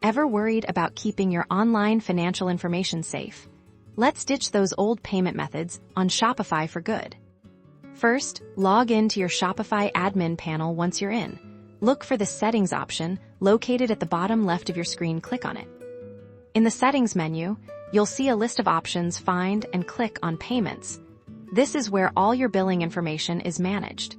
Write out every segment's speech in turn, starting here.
Ever worried about keeping your online financial information safe? Let's ditch those old payment methods on Shopify for good. First, log into your Shopify admin panel once you're in. Look for the Settings option located at the bottom left of your screen. Click on it. In the Settings menu, you'll see a list of options. Find and click on Payments. This is where all your billing information is managed.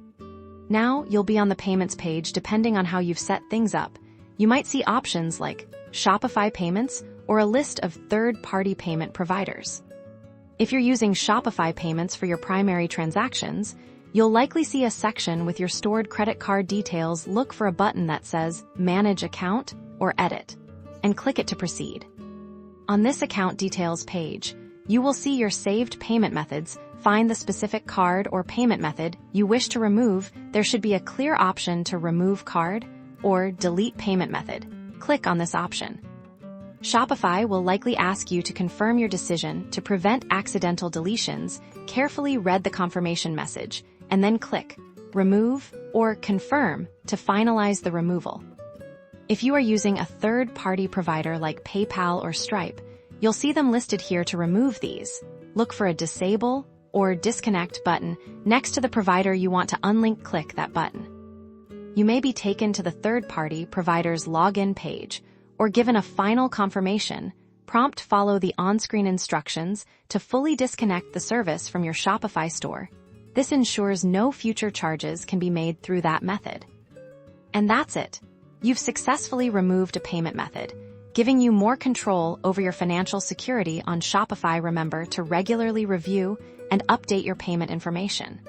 Now you'll be on the Payments page. Depending on how you've set things up, you might see options like Shopify Payments or a list of third-party payment providers. If you're using Shopify Payments for your primary transactions, you'll likely see a section with your stored credit card details. Look for a button that says Manage Account or Edit, and click it to proceed. On this account details page, you will see your saved payment methods. Find the specific card or payment method you wish to remove. There should be a clear option to remove card or delete payment method. Click on this option. Shopify will likely ask you to confirm your decision. To prevent accidental deletions, carefully read the confirmation message and then click Remove or Confirm to finalize the removal. If you are using a third-party provider like PayPal or Stripe, you'll see them listed here. To remove these, look for a Disable or Disconnect button next to the provider you want to unlink. Click that button. You may be taken to the third-party provider's login page or given a final confirmation prompt. Follow the on-screen instructions to fully disconnect the service from your Shopify store. This ensures no future charges can be made through that method. And that's it. You've successfully removed a payment method, giving you more control over your financial security on Shopify. Remember to regularly review and update your payment information.